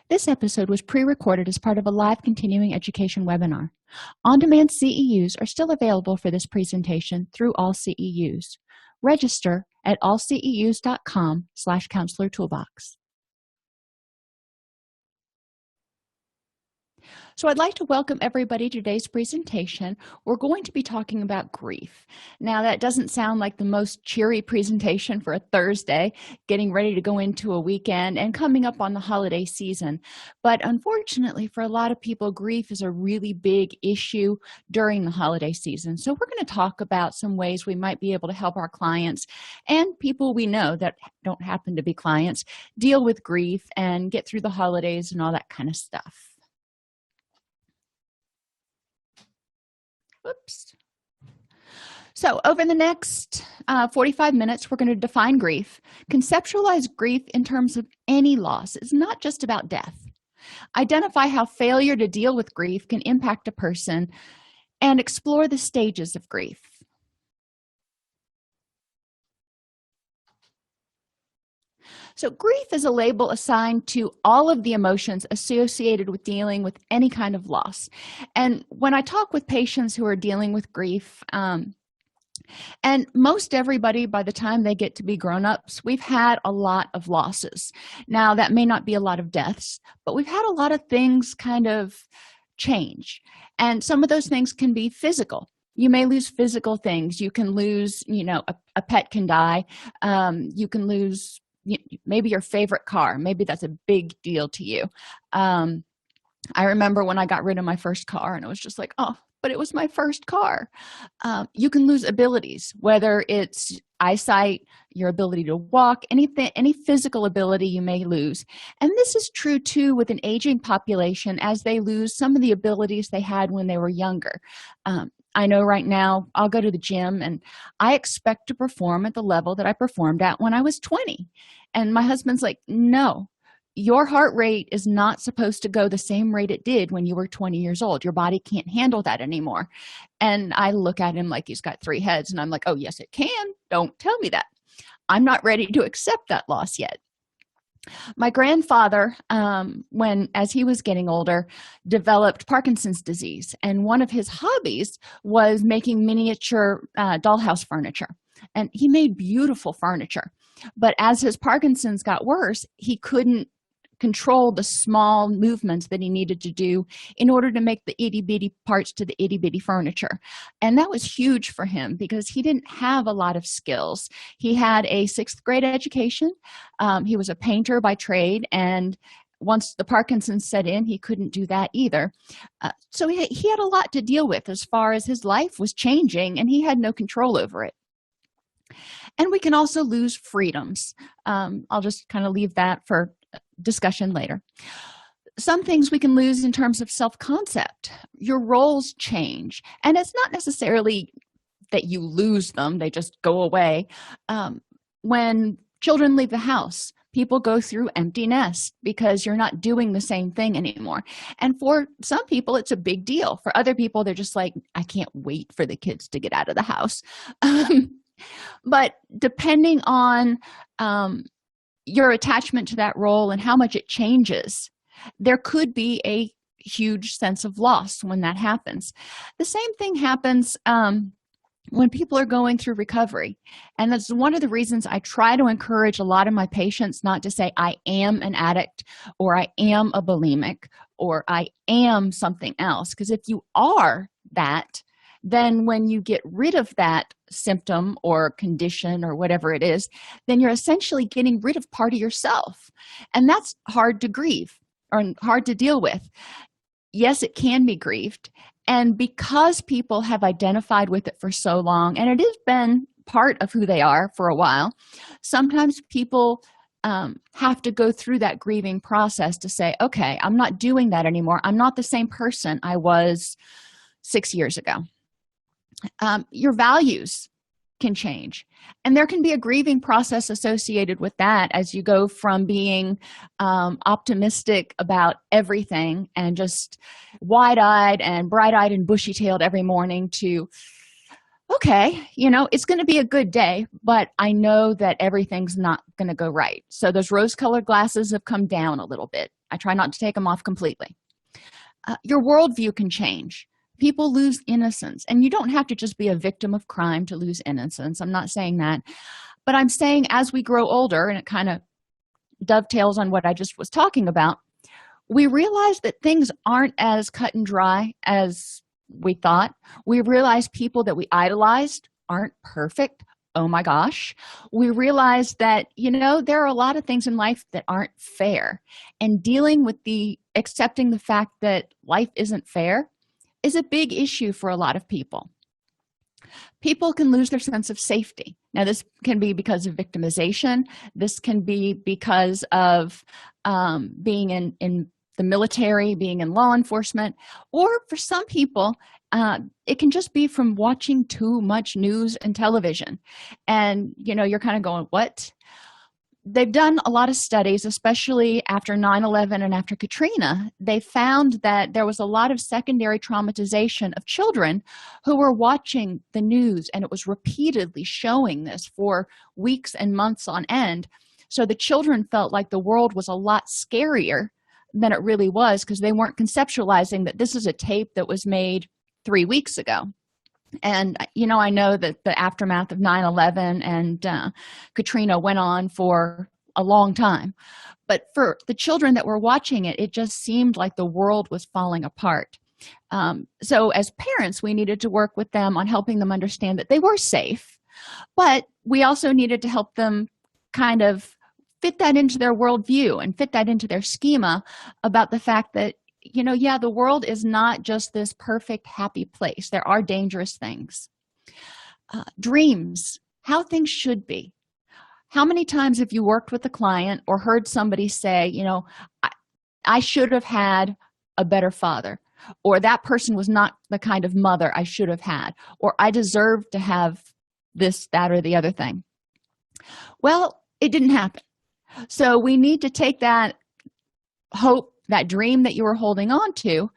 This episode was pre-recorded as part of a live continuing education webinar. On-demand CEUs are still available for this presentation through AllCEUs. Register at allceus.com/counselor toolbox. So I'd like to welcome everybody to today's presentation. We're going to be talking about grief. Now, that doesn't sound like the most cheery presentation for a Thursday, getting ready to go into a weekend and coming up on the holiday season. But unfortunately, for a lot of people, grief is a really big issue during the holiday season. So we're going to talk about some ways we might be able to help our clients and people we know that don't happen to be clients deal with grief and get through the holidays and all that kind of stuff. Whoops. So over the next 45 minutes, we're going to define grief, conceptualize grief in terms of any loss. It's not just about death. Identify how failure to deal with grief can impact a person and explore the stages of grief. So grief is a label assigned to all of the emotions associated with dealing with any kind of loss. And when I talk with patients who are dealing with grief, and most everybody, by the time they get to be grown-ups, we've had a lot of losses. Now, that may not be a lot of deaths, but we've had a lot of things kind of change. And some of those things can be physical. You may lose physical things. You can lose, a pet can die. You can lose maybe your favorite car. Maybe that's a big deal to you. I remember when I got rid of my first car and it was just like, oh, but it was my first car. You can lose abilities, whether it's eyesight, your ability to walk, anything, any physical ability you may lose. And this is true too with an aging population as they lose some of the abilities they had when they were younger. I know right now I'll go to the gym and I expect to perform at the level that I performed at when I was 20. And my husband's like, no, your heart rate is not supposed to go the same rate it did when you were 20 years old. Your body can't handle that anymore. And I look at him like he's got three heads and I'm like, oh, yes, it can. Don't tell me that. I'm not ready to accept that loss yet. My grandfather, as he was getting older, developed Parkinson's disease, and one of his hobbies was making miniature dollhouse furniture, and he made beautiful furniture. But as his Parkinson's got worse, he couldn't control the small movements that he needed to do in order to make the itty-bitty parts to the itty-bitty furniture. And that was huge for him because he didn't have a lot of skills. He had a 6th grade education. He was a painter by trade, and once the Parkinson's set in, he couldn't do that either. So he had a lot to deal with as far as his life was changing, and he had no control over it. And we can also lose freedoms. I'll just kind of leave that for discussion later. Some things we can lose in terms of self-concept. Your roles change, and it's not necessarily that you lose them, they just go away. When children leave the house, people go through empty nest because you're not doing the same thing anymore. And for some people, it's a big deal. For other people, they're just like, I can't wait for the kids to get out of the house. But depending on your attachment to that role and how much it changes, there could be a huge sense of loss when that happens. The same thing happens when people are going through recovery. And that's one of the reasons I try to encourage a lot of my patients not to say, I am an addict, or I am a bulimic, or I am something else. Because if you are that, then when you get rid of that symptom or condition or whatever it is, then you're essentially getting rid of part of yourself. And that's hard to grieve or hard to deal with. Yes, it can be grieved. And because people have identified with it for so long, and it has been part of who they are for a while, sometimes people have to go through that grieving process to say, okay, I'm not doing that anymore. I'm not the same person I was 6 years ago. Your values can change, and there can be a grieving process associated with that as you go from being optimistic about everything and just wide-eyed and bright-eyed and bushy-tailed every morning to, okay, it's going to be a good day, but I know that everything's not going to go right. So those rose-colored glasses have come down a little bit. I try not to take them off completely. Your worldview can change. People lose innocence, and you don't have to just be a victim of crime to lose innocence. I'm not saying that, but I'm saying as we grow older, and it kind of dovetails on what I just was talking about, we realize that things aren't as cut and dry as we thought. We realize people that we idolized aren't perfect. Oh my gosh. We realize that, there are a lot of things in life that aren't fair. And dealing with accepting the fact that life isn't fair is a big issue for a lot of people. People can lose their sense of safety. Now, this can be because of victimization. This can be because of being in the military, being in law enforcement, or for some people, it can just be from watching too much news and television. And, you're kind of going, what? They've done a lot of studies, especially after 9/11 and after Katrina. They found that there was a lot of secondary traumatization of children who were watching the news, and it was repeatedly showing this for weeks and months on end. So the children felt like the world was a lot scarier than it really was, because they weren't conceptualizing that this is a tape that was made 3 weeks ago. And, I know that the aftermath of 9/11 and Katrina went on for a long time. But for the children that were watching it, it just seemed like the world was falling apart. So as parents, we needed to work with them on helping them understand that they were safe. But we also needed to help them kind of fit that into their worldview and fit that into their schema about the fact that, the world is not just this perfect, happy place. There are dangerous things. Dreams, how things should be. How many times have you worked with a client or heard somebody say, I should have had a better father, or that person was not the kind of mother I should have had, or I deserve to have this, that, or the other thing? Well, it didn't happen. So we need to take that hope, that dream that you were holding on to,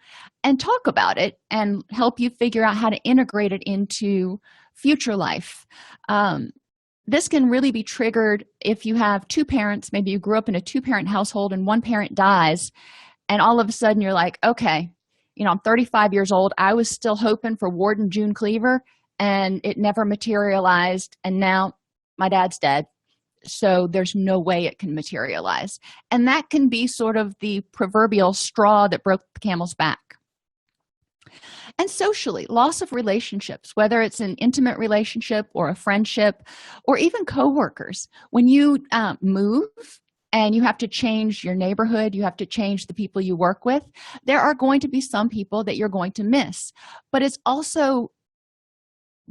and talk about it and help you figure out how to integrate it into future life. This can really be triggered if you have two parents. Maybe you grew up in a two-parent household and one parent dies, and all of a sudden you're like, okay, I'm 35 years old. I was still hoping for Warden June Cleaver, and it never materialized, and now my dad's dead. So there's no way it can materialize. And that can be sort of the proverbial straw that broke the camel's back. And socially, loss of relationships, whether it's an intimate relationship or a friendship or even coworkers. When you move and you have to change your neighborhood, you have to change the people you work with, there are going to be some people that you're going to miss. But it's also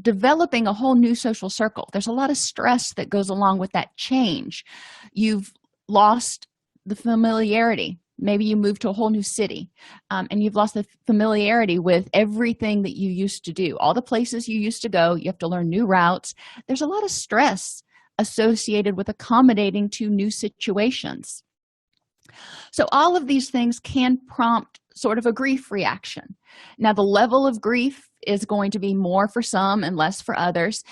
developing a whole new social circle. There's a lot of stress that goes along with that change. You've lost the familiarity. Maybe you moved to a whole new city, and you've lost the familiarity with everything that you used to do. All the places you used to go, you have to learn new routes. There's a lot of stress associated with accommodating to new situations. So all of these things can prompt sort of a grief reaction. Now, the level of grief is going to be more for some and less for others,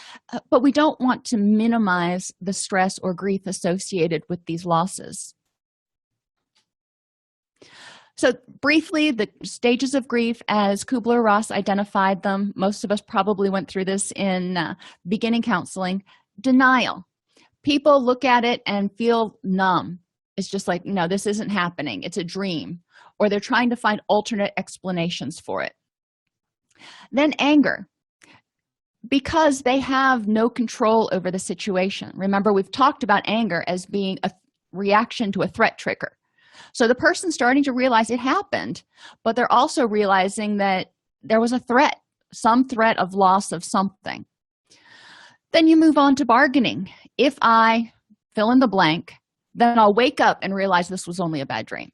but we don't want to minimize the stress or grief associated with these losses. So briefly, the stages of grief as Kubler-Ross identified them, most of us probably went through this in beginning counseling. Denial. People look at it and feel numb. It's just like, no, this isn't happening. It's a dream. Or they're trying to find alternate explanations for it. Then anger, because they have no control over the situation. Remember, we've talked about anger as being a reaction to a threat trigger. So the person's starting to realize it happened, but they're also realizing that there was a threat, some threat of loss of something. Then you move on to bargaining. If I fill in the blank, then I'll wake up and realize this was only a bad dream.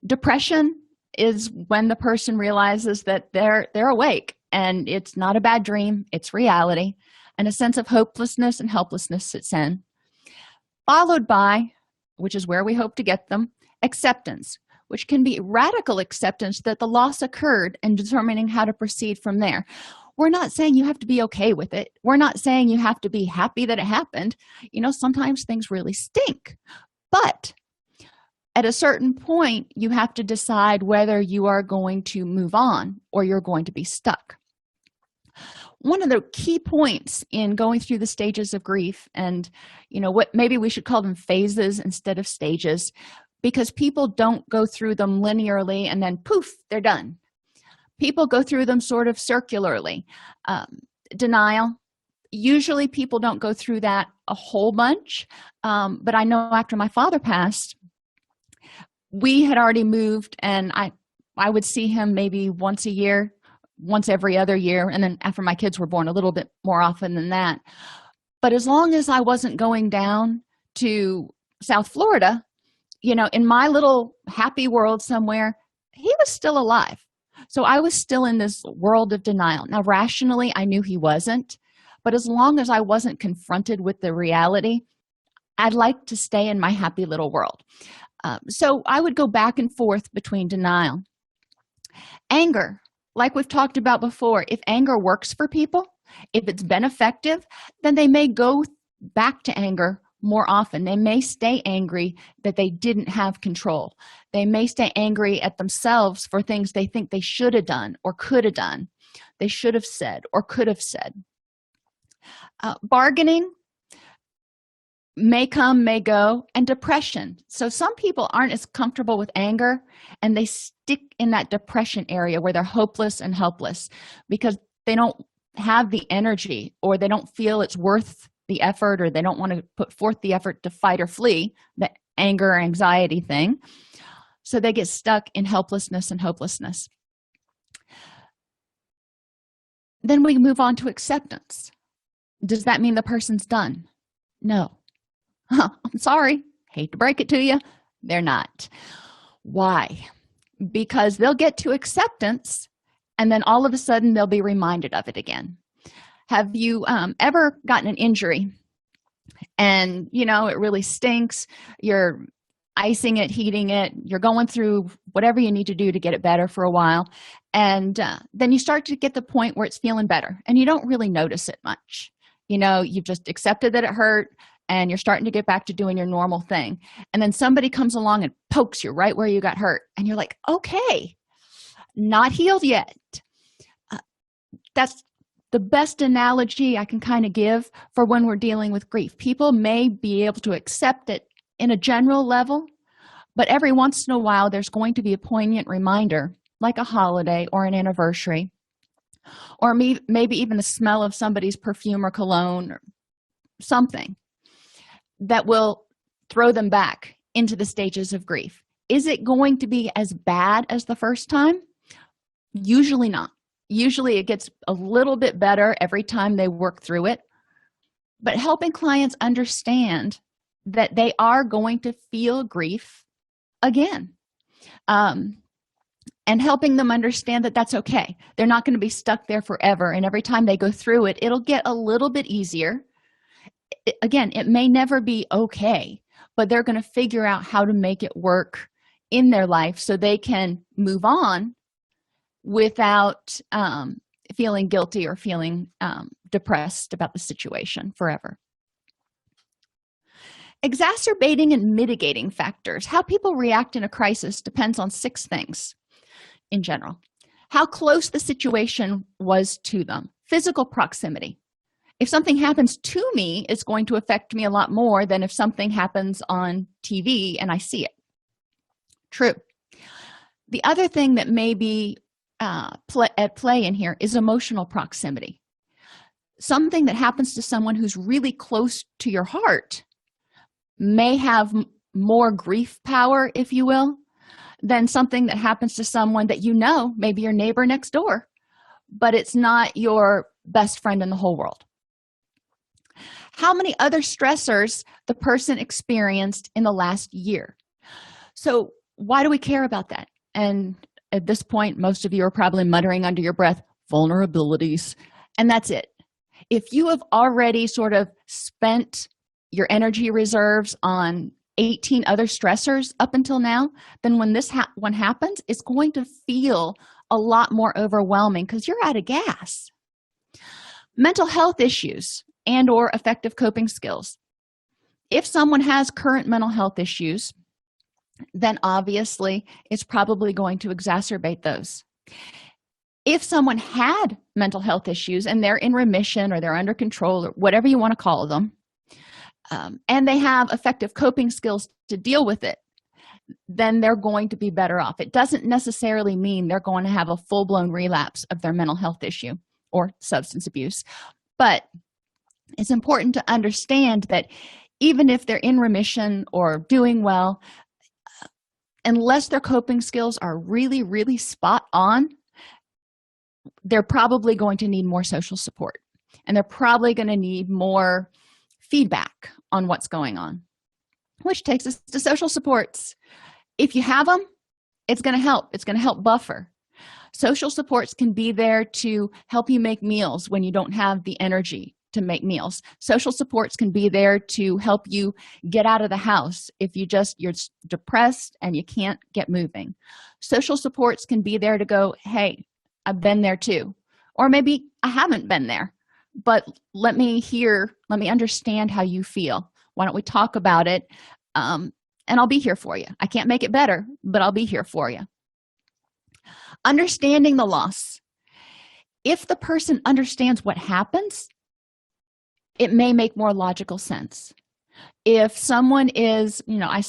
Depression is when the person realizes that they're awake and it's not a bad dream, it's reality, and a sense of hopelessness and helplessness sits in. Followed by, which is where we hope to get them, acceptance, which can be radical acceptance that the loss occurred and determining how to proceed from there. We're not saying you have to be okay with it. We're not saying you have to be happy that it happened. Sometimes things really stink. But At a certain point, you have to decide whether you are going to move on or you're going to be stuck. One of the key points in going through the stages of grief, and what maybe we should call them phases instead of stages, because people don't go through them linearly and then poof, they're done. People go through them sort of circularly. Denial, usually people don't go through that a whole bunch, but I know after my father passed, we had already moved, and I would see him maybe once a year, once every other year, and then after my kids were born, a little bit more often than that. But as long as I wasn't going down to South Florida, in my little happy world somewhere, he was still alive. So I was still in this world of denial. Now, rationally, I knew he wasn't, but as long as I wasn't confronted with the reality, I'd like to stay in my happy little world. So I would go back and forth between denial. Anger, like we've talked about before, if anger works for people, if it's been effective, then they may go back to anger more often. They may stay angry that they didn't have control. They may stay angry at themselves for things they think they should have done or could have done. They should have said or could have said. Bargaining may come, may go, and depression. So some people aren't as comfortable with anger, and they stick in that depression area where they're hopeless and helpless because they don't have the energy, or they don't feel it's worth the effort, or they don't want to put forth the effort to fight or flee, the anger or anxiety thing. So they get stuck in helplessness and hopelessness. Then we move on to acceptance. Does that mean the person's done? No. I'm sorry, hate to break it to you, they're not. Why? Because they'll get to acceptance, and then all of a sudden they'll be reminded of it again. Have you ever gotten an injury and it really stinks? You're icing it, heating it, you're going through whatever you need to do to get it better for a while, and then you start to get the point where it's feeling better and you don't really notice it much. You've just accepted that it hurt, and you're starting to get back to doing your normal thing, and then somebody comes along and pokes you right where you got hurt, and you're like, okay, not healed yet. That's the best analogy I can kind of give for when we're dealing with grief. People may be able to accept it in a general level, but every once in a while there's going to be a poignant reminder, like a holiday or an anniversary, or maybe even the smell of somebody's perfume or cologne or something, that will throw them back into the stages of grief. Is it going to be as bad as the first time? Usually not. Usually it gets a little bit better every time they work through it. But helping clients understand that they are going to feel grief again, and helping them understand that that's okay. They're not going to be stuck there forever, and every time they go through it, it'll get a little bit easier. Again, it may never be okay, but they're going to figure out how to make it work in their life so they can move on without feeling guilty or feeling depressed about the situation forever. Exacerbating and mitigating factors. How people react in a crisis depends on 6 things in general. How close the situation was to them. Physical proximity. If something happens to me, it's going to affect me a lot more than if something happens on TV and I see it. True. The other thing that may be at play in here is emotional proximity. Something that happens to someone who's really close to your heart may have more grief power, if you will, than something that happens to someone that maybe your neighbor next door, but it's not your best friend in the whole world. How many other stressors the person experienced in the last year? So why do we care about that? And at this point, most of you are probably muttering under your breath, vulnerabilities, and that's it. If you have already sort of spent your energy reserves on 18 other stressors up until now, then when this one happens, it's going to feel a lot more overwhelming because you're out of gas. Mental health issues and or effective coping skills. If someone has current mental health issues, then obviously it's probably going to exacerbate those. If someone had mental health issues and they're in remission or they're under control or whatever you want to call them, and they have effective coping skills to deal with it, then they're going to be better off. It doesn't necessarily mean they're going to have a full-blown relapse of their mental health issue or substance abuse. But it's important to understand that even if they're in remission or doing well, unless their coping skills are really, really spot on, they're probably going to need more social support, and they're probably going to need more feedback on what's going on, which takes us to social supports. If you have them, it's going to help. It's going to help buffer. Social supports can be there to help you make meals when you don't have the energy to make meals. Social supports can be there to help you get out of the house if you're depressed and you can't get moving. Social supports can be there to go, hey, I've been there too. Or maybe I haven't been there, but let me understand how you feel. Why don't we talk about it? And I'll be here for you. I can't make it better, but I'll be here for you. Understanding the loss. If the person understands what happens, it may make more logical sense. If someone is, I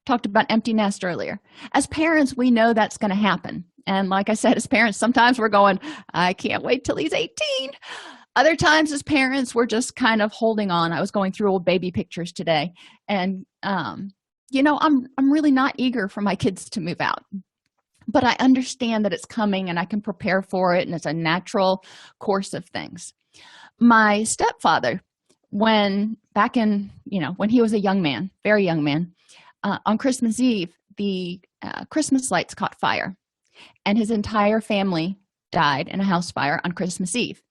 talked about empty nest earlier. As parents, we know that's going to happen. And like I said, as parents, sometimes we're going, I can't wait till he's 18. Other times as parents, we're just kind of holding on. I was going through old baby pictures today, and I'm really not eager for my kids to move out. But I understand that it's coming and I can prepare for it, and it's a natural course of things. My stepfather, when he was a young man, very young man, on Christmas Eve, the Christmas lights caught fire, and his entire family died in a house fire on Christmas Eve.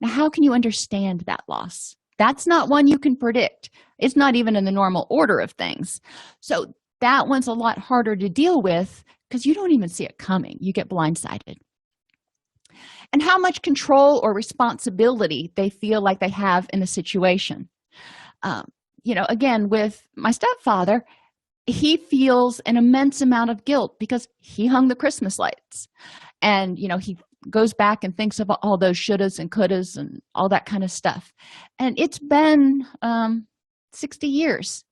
Now, how can you understand that loss? That's not one you can predict. It's not even in the normal order of things. So that one's a lot harder to deal with because you don't even see it coming. You get blindsided. And how much control or responsibility they feel like they have in a situation. Again, with my stepfather, he feels an immense amount of guilt because he hung the Christmas lights. And, he goes back and thinks about all those shouldas and couldas and all that kind of stuff. And it's been 60 years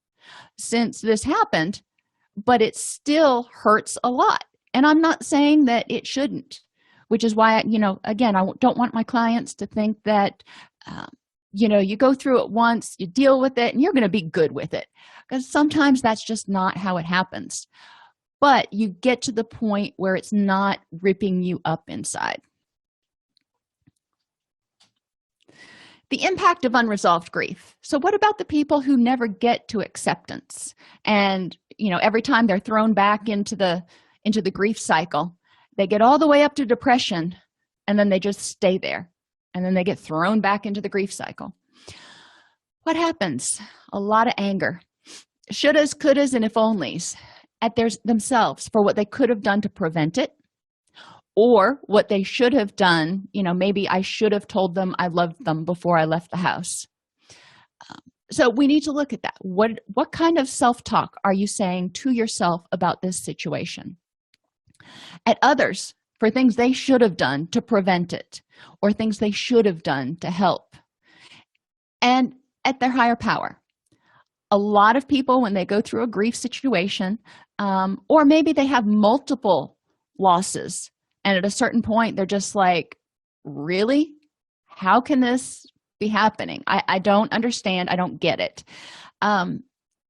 since this happened, but it still hurts a lot. And I'm not saying that it shouldn't, which is why, again, I don't want my clients to think that, you go through it once, you deal with it, and you're going to be good with it. Because sometimes that's just not how it happens. But you get to the point where it's not ripping you up inside. The impact of unresolved grief. So what about the people who never get to acceptance? And, every time they're thrown back into the grief cycle, they get all the way up to depression, and then they just stay there. And then they get thrown back into the grief cycle. What happens? A lot of anger. Shouldas, couldas, and if onlys at themselves for what they could have done to prevent it, or what they should have done. Maybe I should have told them I loved them before I left the house. So we need to look at that. What kind of self-talk are you saying to yourself about this situation? At others, for things they should have done to prevent it, or things they should have done to help. And at their higher power. A lot of people, when they go through a grief situation, or maybe they have multiple losses, and at a certain point, they're just like, really? How can this be happening? I don't understand. I don't get it. And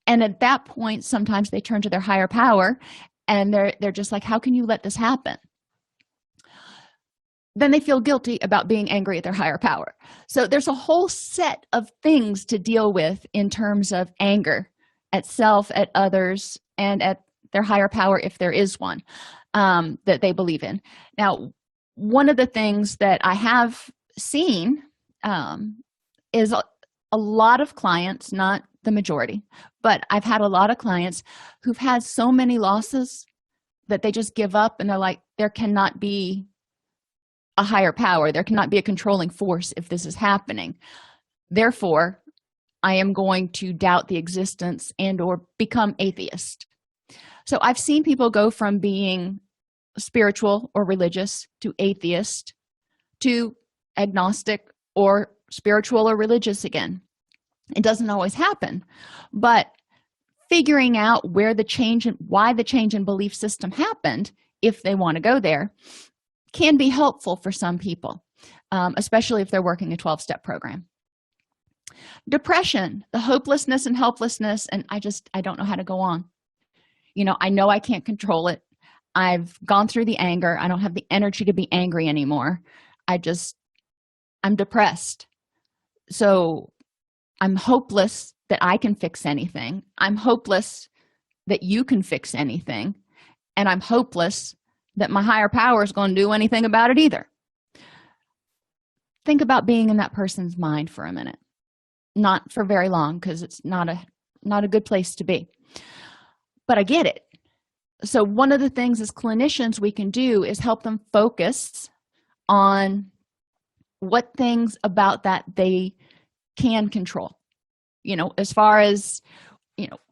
at that point, sometimes they turn to their higher power, and they're just like, how can you let this happen? Then they feel guilty about being angry at their higher power. So there's a whole set of things to deal with in terms of anger at self, at others, and at their higher power, if there is one, that they believe in. Now, one of the things that I have seen is a lot of clients, not the majority, but I've had a lot of clients who've had so many losses that they just give up, and they're like, there cannot be a higher power. There cannot be a controlling force if this is happening. Therefore, I am going to doubt the existence and or become atheist. So I've seen people go from being spiritual or religious to atheist to agnostic or spiritual or religious again. It doesn't always happen, but figuring out where the change and why the change in belief system happened, if they want to go there, can be helpful for some people, especially if they're working a 12-step program. Depression, the hopelessness and helplessness, and I don't know how to go on. I know I can't control it. I've gone through the anger. I don't have the energy to be angry anymore. I'm depressed. So I'm hopeless that I can fix anything. I'm hopeless that you can fix anything. And I'm hopeless that my higher power is going to do anything about it either. Think about being in that person's mind for a minute. Not for very long, because it's not a good place to be. But I get it. So one of the things as clinicians we can do is help them focus on what things about that they can control. As far as,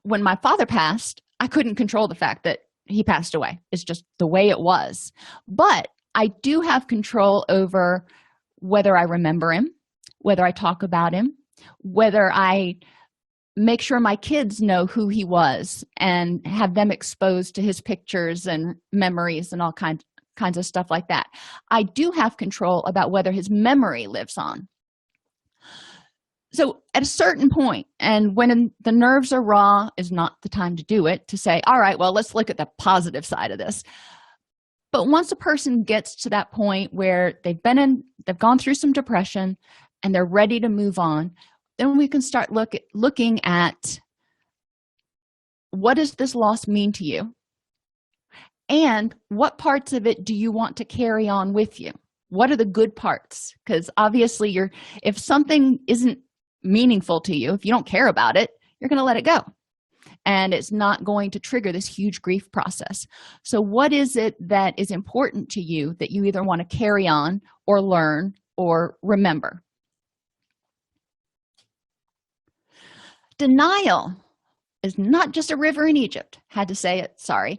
when my father passed, I couldn't control the fact that he passed away. It's just the way it was. But I do have control over whether I remember him, whether I talk about him, whether I make sure my kids know who he was and have them exposed to his pictures and memories and all kinds of stuff like that. I do have control about whether his memory lives on. So at a certain point, and when the nerves are raw is not the time to do it, to say, all right, well, let's look at the positive side of this. But once a person gets to that point where they've gone through some depression and they're ready to move on, then we can start looking at, what does this loss mean to you? And what parts of it do you want to carry on with you? What are the good parts? Because obviously if something isn't meaningful to you, if you don't care about it, you're going to let it go. And it's not going to trigger this huge grief process. So what is it that is important to you that you either want to carry on or learn or remember? Denial is not just a river in Egypt. Had to say it, sorry.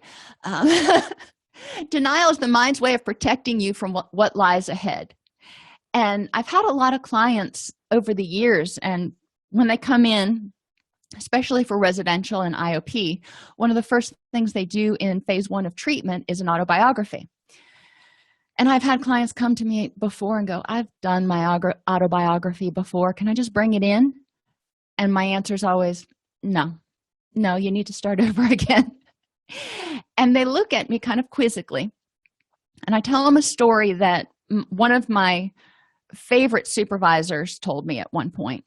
Denial is the mind's way of protecting you from what lies ahead. And I've had a lot of clients over the years, and when they come in, especially for residential and IOP, one of the first things they do in phase 1 of treatment is an autobiography. And I've had clients come to me before and go, I've done my autobiography before. Can I just bring it in? And my answer is always, no, you need to start over again. And they look at me kind of quizzically. And I tell them a story that one of my favorite supervisors told me at one point.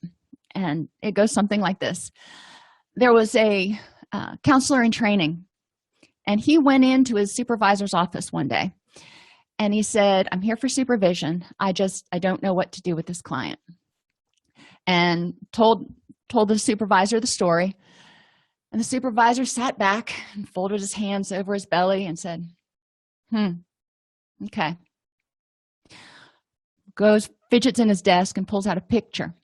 And it goes something like this. There was a counselor in training, and he went into his supervisor's office one day. And he said, I'm here for supervision. I don't know what to do with this client. And told the supervisor the story. And the supervisor sat back and folded his hands over his belly and said, okay. Goes, fidgets in his desk and pulls out a picture.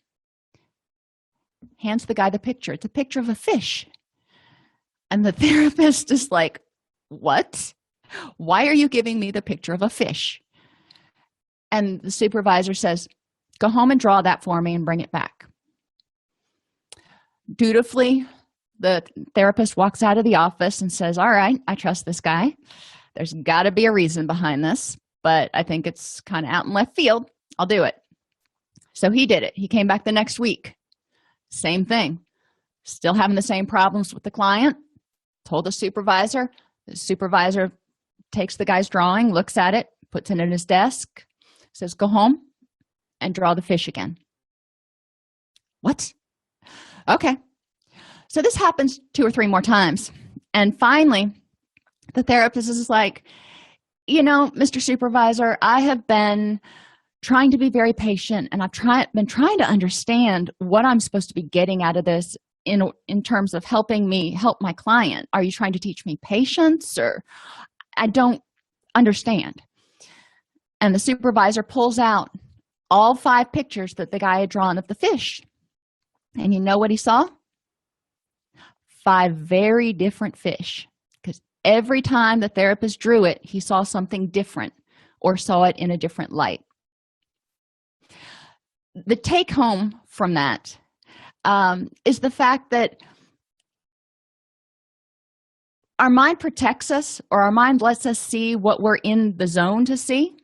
Hands the guy the picture. It's a picture of a fish. And the therapist is like, what? Why are you giving me the picture of a fish? And the supervisor says, go home and draw that for me and bring it back. Dutifully, the therapist walks out of the office and says, all right, I trust this guy. There's got to be a reason behind this, but I think it's kind of out in left field. I'll do it. So he did it. He came back the next week. Same thing. Still having the same problems with the client. Told the supervisor. The supervisor takes the guy's drawing, looks at it, puts it in his desk, says, go home and draw the fish again. What? Okay. So this happens 2 or 3 more times. And finally, the therapist is like, Mr. Supervisor, I have been trying to be very patient, and I've been trying to understand what I'm supposed to be getting out of this in terms of helping me help my client. Are you trying to teach me patience, or I don't understand? And the supervisor pulls out all 5 pictures that the guy had drawn of the fish. And you know what he saw? 5 very different fish, because Every time the therapist drew it, he saw something different or saw it in a different light. The take home from that is the fact that our mind protects us, or our mind lets us see what we're in the zone to see.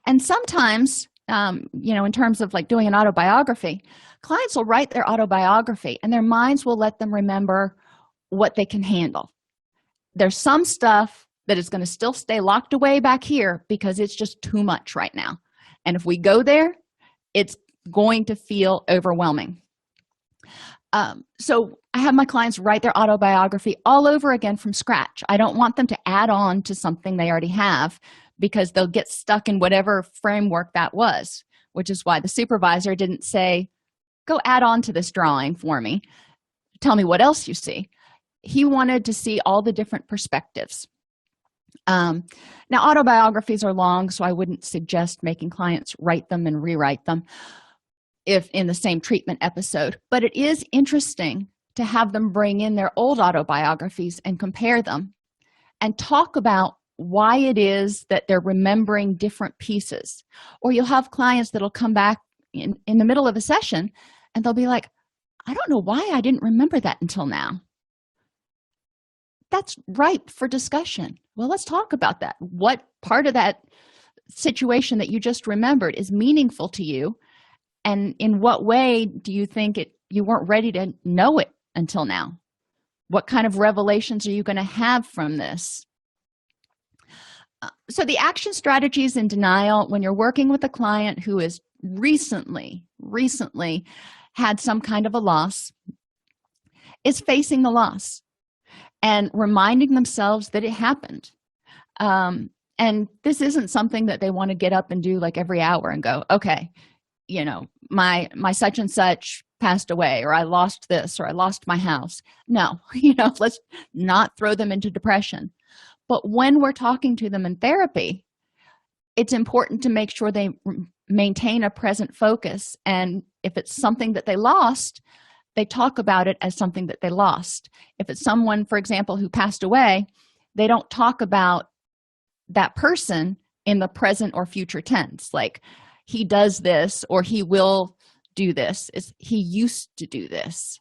And sometimes, in terms of like doing an autobiography, clients will write their autobiography and their minds will let them remember what they can handle. There's some stuff that is going to still stay locked away back here because it's just too much right now. And if we go there, it's going to feel overwhelming. So I have my clients write their autobiography all over again from scratch. I don't want them to add on to something they already have, because they'll get stuck in whatever framework that was, which is why the supervisor didn't say, go add on to this drawing for me. Tell me what else you see. He wanted to see all the different perspectives. Now, autobiographies are long, so I wouldn't suggest making clients write them and rewrite them if in the same treatment episode, but it is interesting to have them bring in their old autobiographies and compare them and talk about why it is that they're remembering different pieces. Or you'll have clients that'll come back in the middle of a session and they'll be like, I don't know why I didn't remember that until now. That's ripe for discussion. Well, let's talk about that. What part of that situation that you just remembered is meaningful to you? And in what way do you think you weren't ready to know it until now? What kind of revelations are you going to have from this? So the action strategies in denial, when you're working with a client who has recently had some kind of a loss, is facing the loss and reminding themselves that it happened. And this isn't something that they want to get up and do like every hour and go, okay, my such and such passed away, or I lost this, or I lost my house. No, let's not throw them into depression. But when we're talking to them in therapy, it's important to make sure they maintain a present focus. And if it's something that they lost, they talk about it as something that they lost. If it's someone, for example, who passed away, they don't talk about that person in the present or future tense, like he does this or he will do this. He used to do this.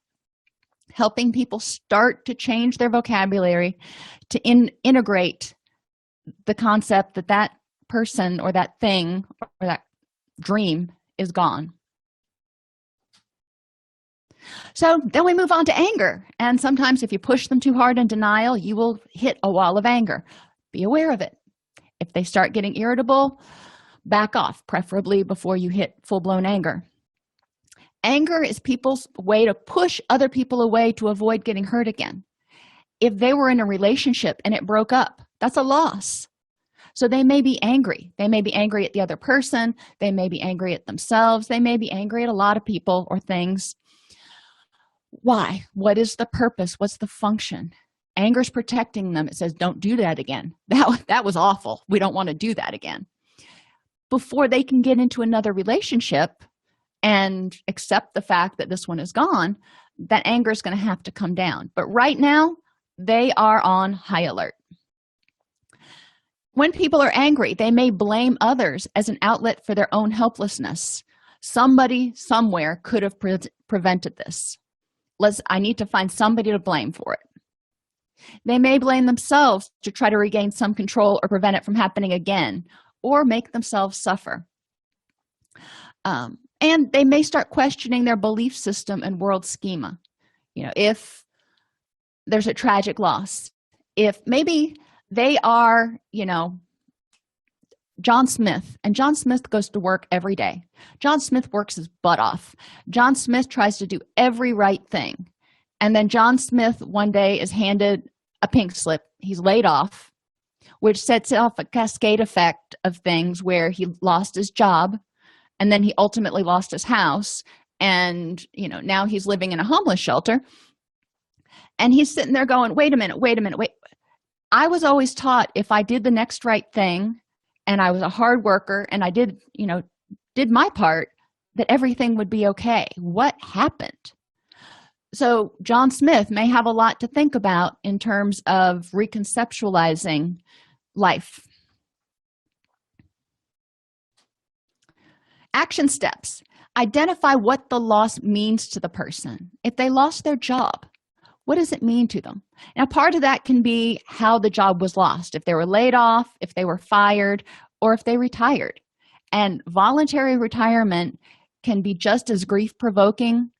Helping people start to change their vocabulary to integrate the concept that that person or that thing or that dream is gone. So then we move on to anger. And sometimes if you push them too hard in denial, you will hit a wall of anger. Be aware of it. If they start getting irritable, back off, preferably before you hit full-blown anger. Anger is people's way to push other people away to avoid getting hurt again. If they were in a relationship and it broke up, that's a loss. So they may be angry. They may be angry at the other person. They may be angry at themselves. They may be angry at a lot of people or things. Why? What is the purpose? What's the function? Anger's protecting them. It says, don't do that again. That was awful. We don't want to do that again. Before they can get into another relationship and accept the fact that this one is gone, that anger is going to have to come down. But right now, they are on high alert. When people are angry, they may blame others as an outlet for their own helplessness. Somebody somewhere could have prevented this. I need to find somebody to blame for it. They may blame themselves to try to regain some control or prevent it from happening again, or make themselves suffer. And they may start questioning their belief system and world schema. If there's a tragic loss, if maybe they are, John Smith, and John Smith goes to work every day. John Smith works his butt off. John Smith tries to do every right thing. And then John Smith one day is handed a pink slip. He's laid off, which sets off a cascade effect of things where he lost his job, and then he ultimately lost his house, and now he's living in a homeless shelter. And he's sitting there going, wait a minute. I was always taught if I did the next right thing and I was a hard worker and I did my part, that everything would be okay. What happened? So John Smith may have a lot to think about in terms of reconceptualizing life. Action steps. Identify what the loss means to the person. If they lost their job, what does it mean to them? Now, part of that can be how the job was lost, if they were laid off, if they were fired, or if they retired. And voluntary retirement can be just as grief-provoking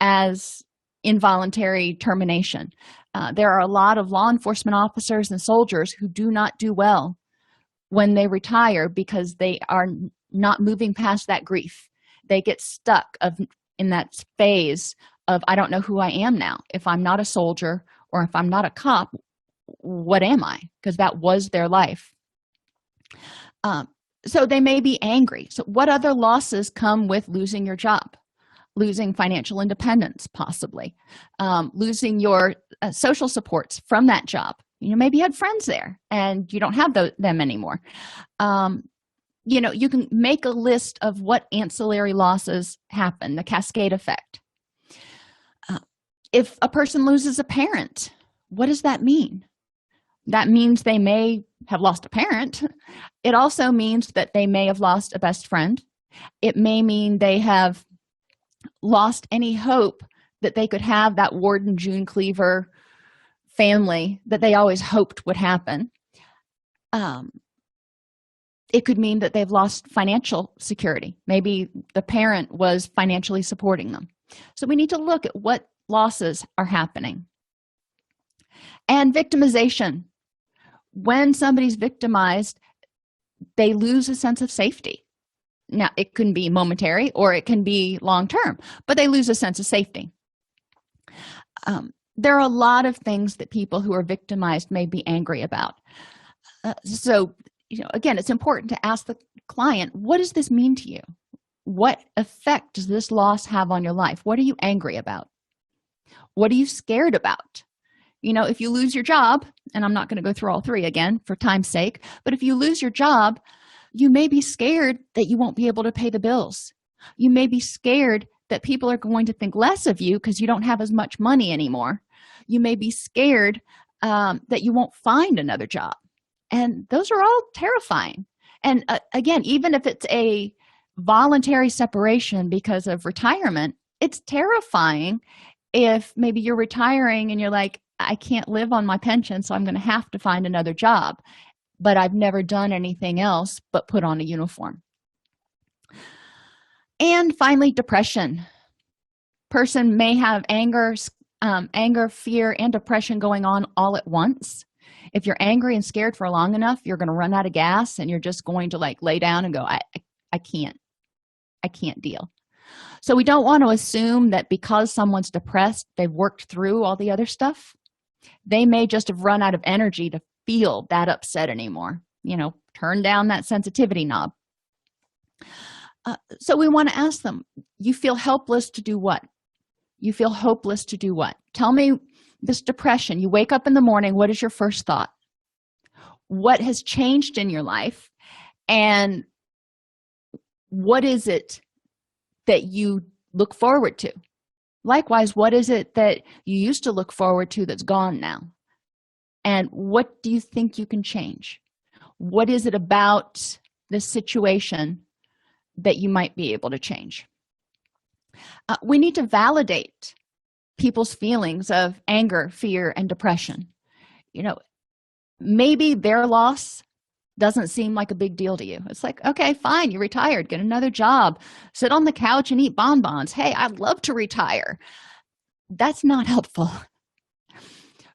as involuntary termination. There are a lot of law enforcement officers and soldiers who do not do well when they retire because they are not moving past that grief. They get stuck in that phase of, I don't know who I am now. If I'm not a soldier or if I'm not a cop, what am I? Because that was their life. So they may be angry. So what other losses come with losing your job? Losing financial independence, possibly. Losing your social supports from that job. Maybe you had friends there and you don't have them anymore. You can make a list of what ancillary losses happen, the cascade effect. If a person loses a parent, what does that mean? That means they may have lost a parent. It also means that they may have lost a best friend. It may mean they have lost any hope that they could have that Warden June Cleaver family that they always hoped would happen. It could mean that they've lost financial security. Maybe the parent was financially supporting them. So we need to look at what losses are happening. And victimization. When somebody's victimized, they lose a sense of safety. Now, it can be momentary or it can be long-term, but they lose a sense of safety. There are a lot of things that people who are victimized may be angry about. Again, it's important to ask the client, what does this mean to you? What effect does this loss have on your life? What are you angry about? What are you scared about? If you lose your job, and I'm not going to go through all three again for time's sake, but if you lose your job, you may be scared that you won't be able to pay the bills. You may be scared that people are going to think less of you because you don't have as much money anymore. You may be scared that you won't find another job. And those are all terrifying. And again, even if it's a voluntary separation because of retirement, it's terrifying if maybe you're retiring and you're like, I can't live on my pension, so I'm going to have to find another job. But I've never done anything else but put on a uniform. And finally, depression. Person may have anger, fear, and depression going on all at once. If you're angry and scared for long enough, you're going to run out of gas and you're just going to lay down and go, I can't deal. So we don't want to assume that because someone's depressed, they've worked through all the other stuff. They may just have run out of energy to feel that upset anymore. Turn down that sensitivity knob. So we want to ask them, you feel helpless to do what? You feel hopeless to do what? Tell me this depression. You wake up in the morning, what is your first thought? What has changed in your life? And what is it that you look forward to? Likewise, what is it that you used to look forward to that's gone now? And what do you think you can change? What is it about this situation that you might be able to change? We need to validate people's feelings of anger, fear, and depression. Maybe their loss doesn't seem like a big deal to you. It's like, okay, fine, you retired, get another job, sit on the couch and eat bonbons. Hey, I'd love to retire. That's not helpful.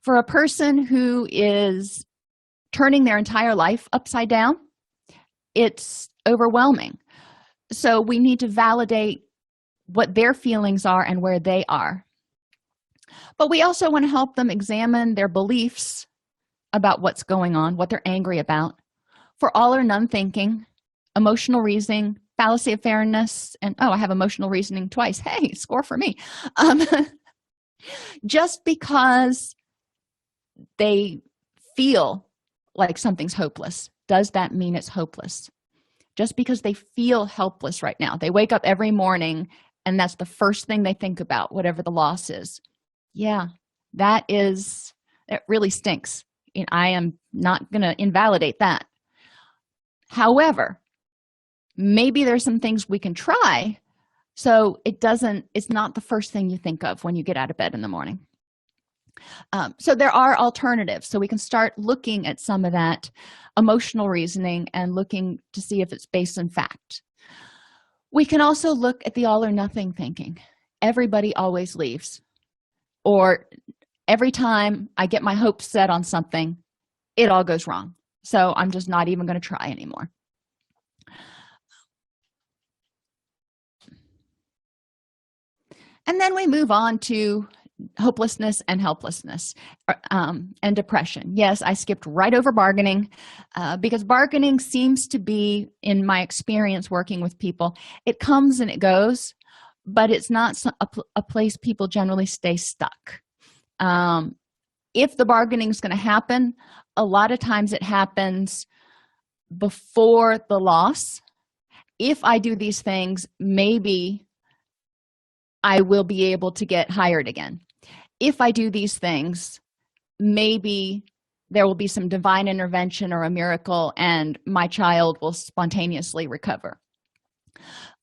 For a person who is turning their entire life upside down, it's overwhelming. So we need to validate what their feelings are and where they are. But we also want to help them examine their beliefs about what's going on, what they're angry about. For all or none thinking, emotional reasoning, fallacy of fairness, and I have emotional reasoning twice. Hey, score for me. Just because they feel like something's hopeless, does that mean it's hopeless? Just because they feel helpless right now, they wake up every morning and that's the first thing they think about, whatever the loss is. Yeah, it really stinks. And I am not going to invalidate that. However, maybe there's some things we can try so it's not the first thing you think of when you get out of bed in the morning. So there are alternatives. So we can start looking at some of that emotional reasoning and looking to see if it's based in fact. We can also look at the all or nothing thinking. Everybody always leaves. Or every time I get my hopes set on something, it all goes wrong. So I'm just not even going to try anymore. And then we move on to hopelessness and helplessness, and depression. Yes, I skipped right over bargaining because bargaining seems to be, in my experience working with people, it comes and it goes, but it's not a place people generally stay stuck. If the bargaining is going to happen, a lot of times it happens before the loss. If I do these things, maybe I will be able to get hired again. If I do these things, maybe there will be some divine intervention or a miracle and my child will spontaneously recover.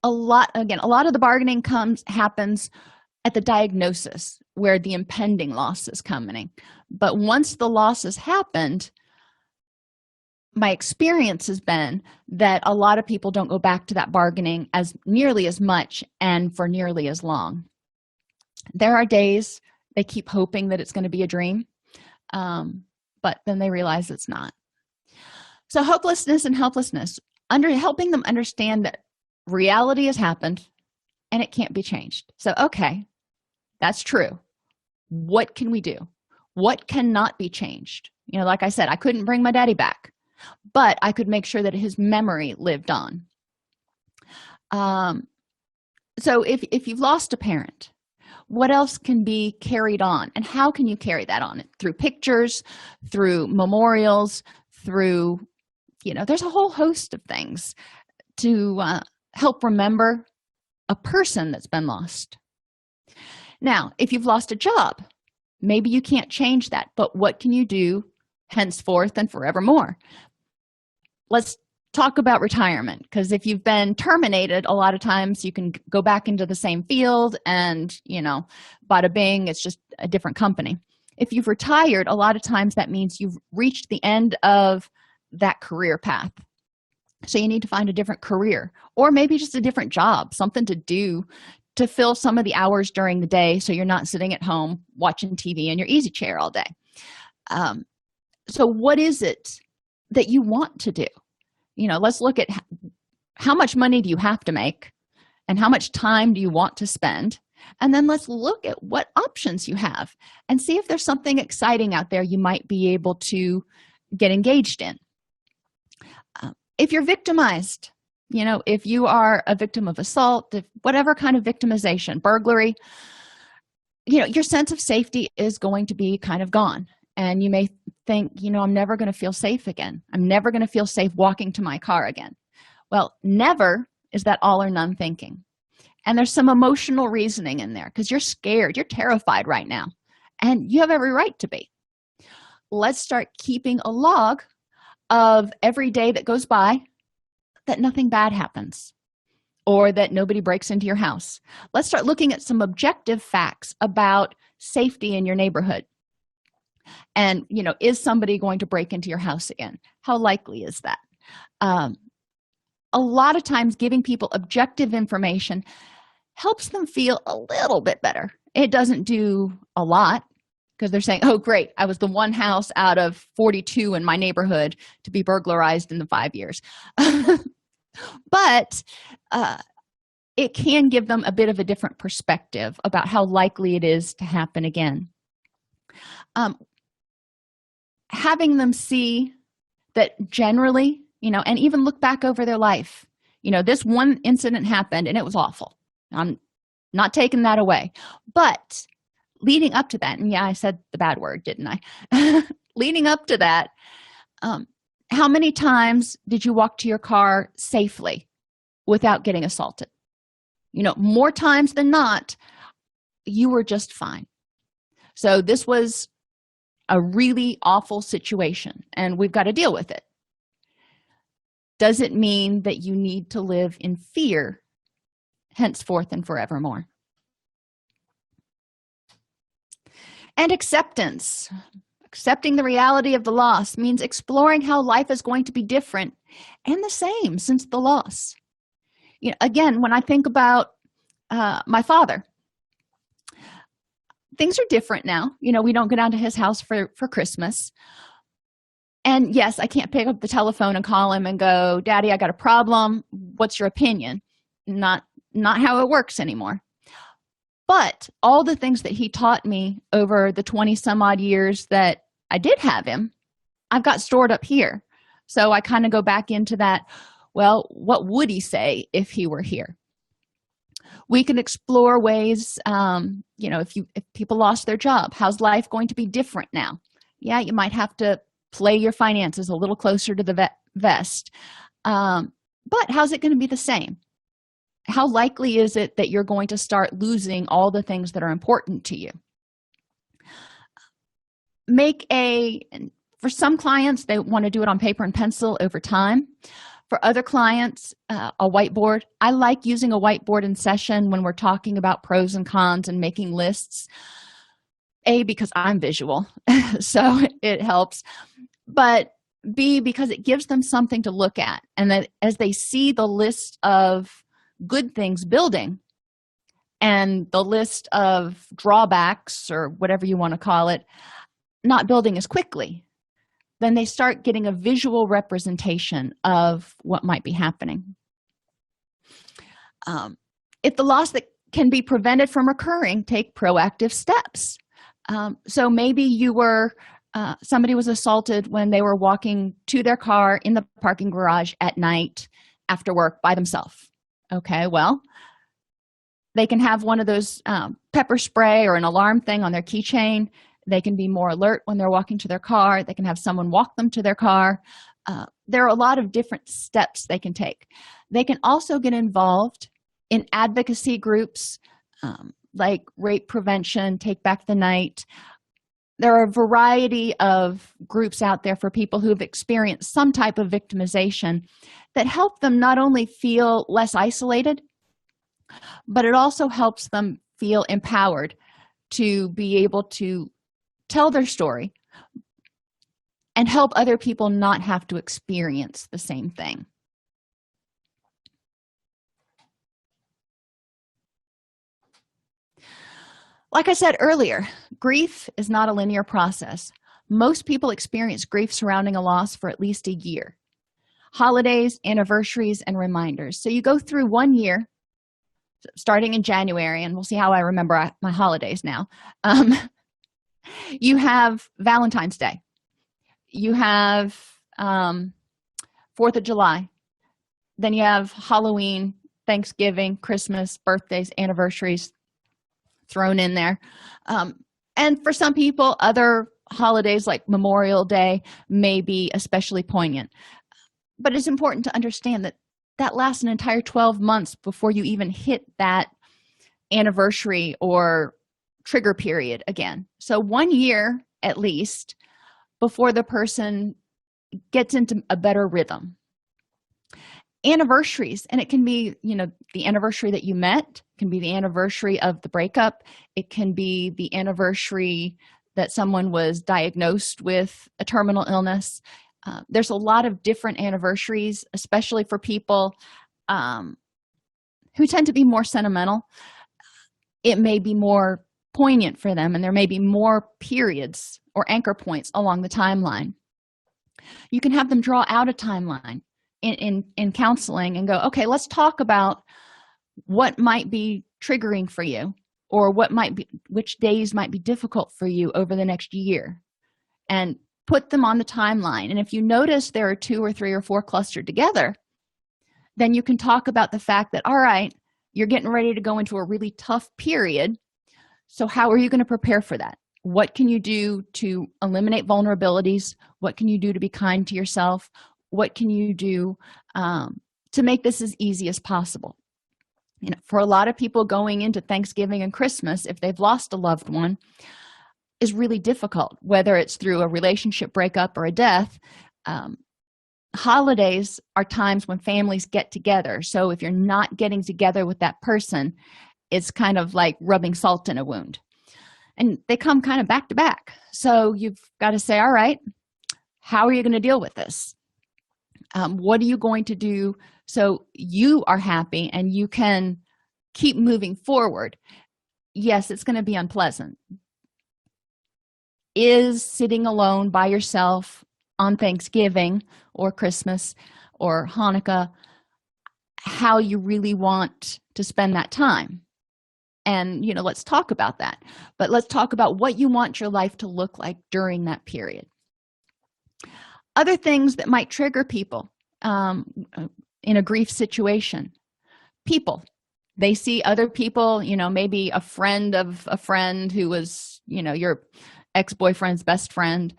A lot of the bargaining happens at the diagnosis where the impending loss is coming. But once the loss has happened, my experience has been that a lot of people don't go back to that bargaining as nearly as much and for nearly as long. There are days they keep hoping that it's going to be a dream, but then they realize it's not. So hopelessness and helplessness, helping them understand that reality has happened and it can't be changed. So, okay, that's true. What can we do? What cannot be changed? Like I said, I couldn't bring my daddy back, but I could make sure that his memory lived on. So if you've lost a parent, what else can be carried on, and how can you carry that on? Through pictures, through memorials, through there's a whole host of things to help remember a person that's been lost. Now, if you've lost a job, maybe you can't change that, but what can you do henceforth and forevermore? Let's talk about retirement, because if you've been terminated, a lot of times you can go back into the same field and bada bing, it's just a different company. If you've retired, a lot of times that means you've reached the end of that career path, so you need to find a different career, or maybe just a different job, something to do to fill some of the hours during the day so you're not sitting at home watching TV in your easy chair all day. So what is it that you want to do? Let's look at how much money do you have to make and how much time do you want to spend, and then let's look at what options you have and see if there's something exciting out there you might be able to get engaged in. If you're victimized, if you are a victim of assault, whatever kind of victimization, burglary, your sense of safety is going to be kind of gone. And you may think, I'm never going to feel safe again. I'm never going to feel safe walking to my car again. Well, never is that all or none thinking. And there's some emotional reasoning in there because you're scared, you're terrified right now, and you have every right to be. Let's start keeping a log of every day that goes by that nothing bad happens or that nobody breaks into your house. Let's start looking at some objective facts about safety in your neighborhood. And, is somebody going to break into your house again? How likely is that? A lot of times giving people objective information helps them feel a little bit better. It doesn't do a lot because they're saying, oh, great, I was the one house out of 42 in my neighborhood to be burglarized in the 5 years. But it can give them a bit of a different perspective about how likely it is to happen again. Having them see that generally, and even look back over their life, this one incident happened and it was awful. I'm not taking that away. But leading up to that, and yeah, I said the bad word, didn't I? Leading up to that, how many times did you walk to your car safely without getting assaulted? More times than not, you were just fine. So this was a really awful situation, and we've got to deal with it. Does it mean that you need to live in fear henceforth and forevermore? And acceptance. Accepting the reality of the loss means exploring how life is going to be different and the same since the loss. Again, when I think about my father, things are different now. We don't go down to his house for Christmas. And yes, I can't pick up the telephone and call him and go, "Daddy, I got a problem. What's your opinion?" Not how it works anymore. But all the things that he taught me over the 20 some odd years that I did have him, I've got stored up here. So I kind of go back into that, well, what would he say if he were here? We can explore ways, if people lost their job, how's life going to be different now? Yeah, you might have to play your finances a little closer to the vest. But how's it going to be the same? How likely is it that you're going to start losing all the things that are important to you? For some clients, they want to do it on paper and pencil over time. For other clients, a whiteboard. I like using a whiteboard in session when we're talking about pros and cons and making lists. A, because I'm visual, so it helps. But B, because it gives them something to look at. And that as they see the list of good things building and the list of drawbacks, or whatever you want to call it, not building as quickly, then they start getting a visual representation of what might be happening. If the loss that can be prevented from occurring, take proactive steps. So maybe somebody was assaulted when they were walking to their car in the parking garage at night after work by themselves. Okay, well, they can have one of those pepper spray or an alarm thing on their keychain. They can be more alert when they're walking to their car. They can have someone walk them to their car. There are a lot of different steps they can take. They can also get involved in advocacy groups like Rape Prevention, Take Back the Night. There are a variety of groups out there for people who've experienced some type of victimization that help them not only feel less isolated, but it also helps them feel empowered to be able to tell their story and help other people not have to experience the same thing. Like I said earlier, grief is not a linear process. Most people experience grief surrounding a loss for at least a year. Holidays, anniversaries, and reminders. So you go through 1 year, starting in January, and we'll see how I remember my holidays now. You have Valentine's Day. You have 4th of July. Then you have Halloween, Thanksgiving, Christmas, birthdays, anniversaries thrown in there. And for some people, other holidays like Memorial Day may be especially poignant. But it's important to understand that that lasts an entire 12 months before you even hit that anniversary or trigger period again. So 1 year at least before the person gets into a better rhythm. Anniversaries, and it can be, the anniversary that you met, can be the anniversary of the breakup. It can be the anniversary that someone was diagnosed with a terminal illness. There's a lot of different anniversaries, especially for people who tend to be more sentimental. It may be more poignant for them, and there may be more periods or anchor points along the timeline. You can have them draw out a timeline in counseling and go, okay, let's talk about what might be triggering for you, or which days might be difficult for you over the next year, and put them on the timeline. And if you notice there are 2 or 3 or 4 clustered together, then you can talk about the fact that, all right, you're getting ready to go into a really tough period. So how are you going to prepare for that? What can you do to eliminate vulnerabilities? What can you do to be kind to yourself? What can you do to make this as easy as possible? For a lot of people going into Thanksgiving and Christmas, if they've lost a loved one, is really difficult, whether it's through a relationship breakup or a death. Holidays are times when families get together. So if you're not getting together with that person, it's kind of like rubbing salt in a wound. And they come kind of back to back. So you've got to say, all right, how are you going to deal with this? What are you going to do so you are happy and you can keep moving forward? Yes, it's going to be unpleasant. Is sitting alone by yourself on Thanksgiving or Christmas or Hanukkah how you really want to spend that time? And, let's talk about that. But let's talk about what you want your life to look like during that period. Other things that might trigger people in a grief situation. People. They see other people, maybe a friend of a friend who was, your ex-boyfriend's best friend,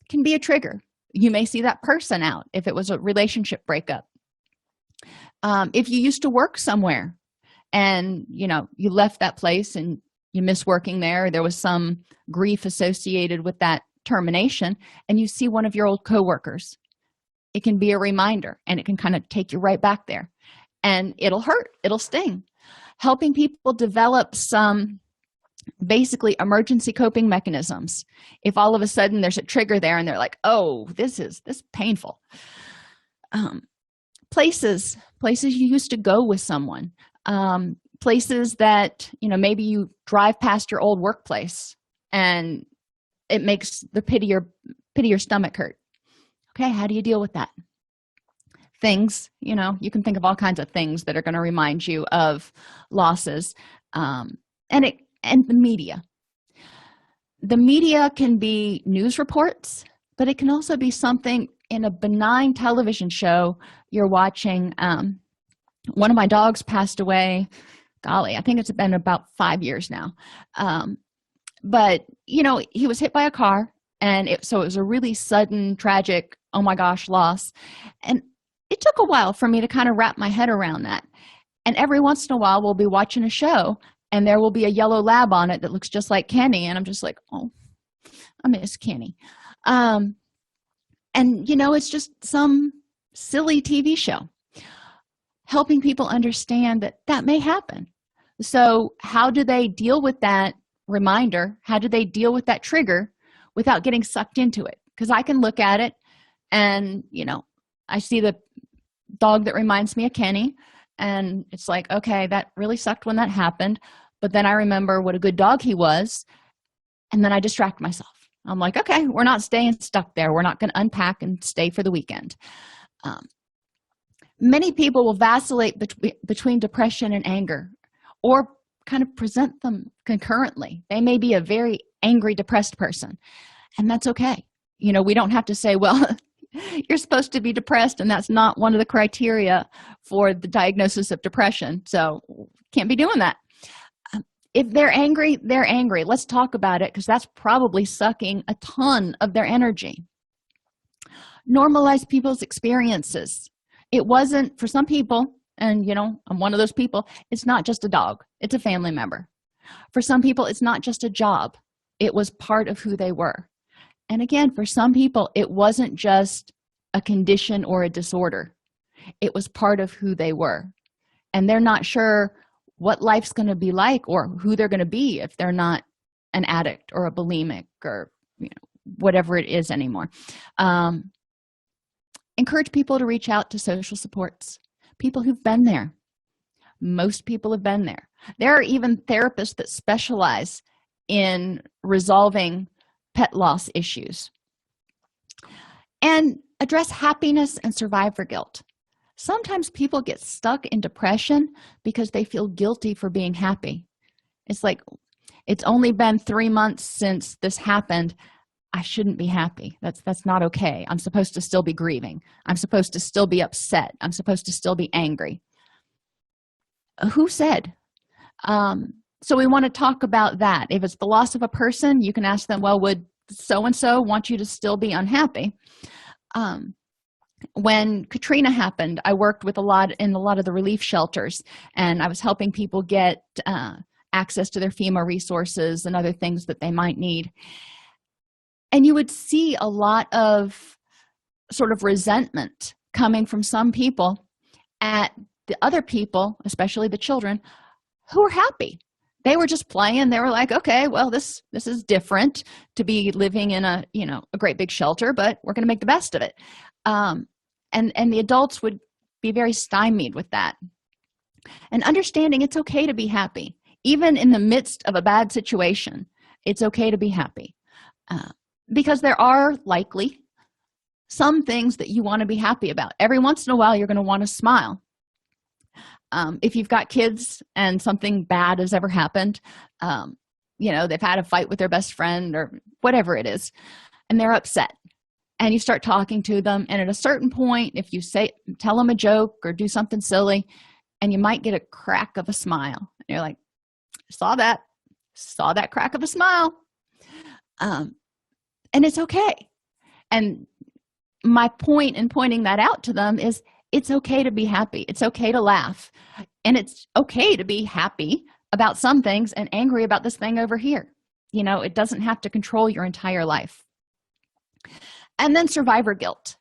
can be a trigger. You may see that person out if it was a relationship breakup. If you used to work somewhere and, you left that place and you miss working there was some grief associated with that termination, and you see one of your old coworkers, it can be a reminder, and it can kind of take you right back there. And it'll hurt. It'll sting. Helping people develop some basically emergency coping mechanisms. If all of a sudden there's a trigger there and they're like, oh, this is painful. Places you used to go with someone. Places that, maybe you drive past your old workplace and it makes the pit of your stomach hurt. Okay, how do you deal with that? Things, you can think of all kinds of things that are going to remind you of losses. And the media. The media can be news reports, but it can also be something in a benign television show you're watching. One of my dogs passed away. Golly, I think it's been about 5 years now. But, he was hit by a car, and so it was a really sudden, tragic, oh my gosh, loss. And it took a while for me to kind of wrap my head around that. And every once in a while, we'll be watching a show, and there will be a yellow lab on it that looks just like Kenny, and I'm just like, oh, I miss Kenny. And, it's just some silly TV show. Helping people understand that may happen. So how do they deal with that reminder? How do they deal with that trigger without getting sucked into it? Because I can look at it and, I see the dog that reminds me of Kenny, and it's like, okay, that really sucked when that happened. But then I remember what a good dog he was, and then I distract myself. I'm like, okay, we're not staying stuck there. We're not going to unpack and stay for the weekend. Many people will vacillate between depression and anger, or kind of present them concurrently. They may be a very angry, depressed person, and that's okay. We don't have to say, well, you're supposed to be depressed, and that's not one of the criteria for the diagnosis of depression. So can't be doing that. If they're angry, they're angry. Let's talk about it, because that's probably sucking a ton of their energy. Normalize people's experiences. It wasn't, for some people, and I'm one of those people, it's not just a dog, it's a family member. For some people, it's not just a job, it was part of who they were. And again, for some people, it wasn't just a condition or a disorder, it was part of who they were. And they're not sure what life's going to be like or who they're going to be if they're not an addict or a bulimic or whatever it is anymore. Encourage people to reach out to social supports, people who've been there. Most people have been there. There are even therapists that specialize in resolving pet loss issues. And address happiness and survivor guilt. Sometimes people get stuck in depression because they feel guilty for being happy. It's like, it's only been 3 months since this happened. I shouldn't be happy. That's not okay. I'm supposed to still be grieving. I'm supposed to still be upset. I'm supposed to still be angry. Who said? So we want to talk about that. If it's the loss of a person, you can ask them, well, would so-and-so want you to still be unhappy? When Katrina happened, I worked with in a lot of the relief shelters, and I was helping people get access to their FEMA resources and other things that they might need. And you would see a lot of sort of resentment coming from some people at the other people, especially the children, who were happy. They were just playing. They were like, okay, well, this is different to be living in a great big shelter, but we're going to make the best of it. And the adults would be very stymied with that. And understanding it's okay to be happy. Even in the midst of a bad situation, it's okay to be happy. Because there are likely some things that you want to be happy about. Every once in a while, you're going to want to smile. If you've got kids and something bad has ever happened, they've had a fight with their best friend or whatever it is, and they're upset. And you start talking to them, and at a certain point, if you tell them a joke or do something silly, and you might get a crack of a smile. And you're like, saw that crack of a smile. And it's okay. And my point in pointing that out to them is it's okay to be happy. It's okay to laugh. And it's okay to be happy about some things and angry about this thing over here. It doesn't have to control your entire life. And then survivor guilt.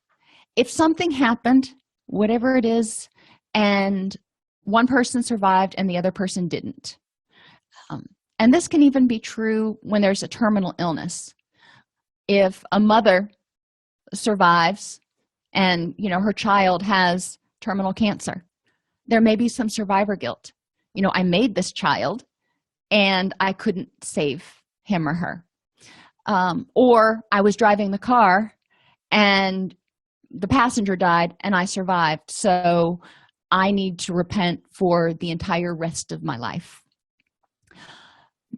If something happened, whatever it is, and one person survived and the other person didn't. And this can even be true when there's a terminal illness. If a mother survives and her child has terminal cancer, there may be some survivor guilt. I made this child and I couldn't save him or her. Or I was driving the car and the passenger died and I survived, so I need to repent for the entire rest of my life.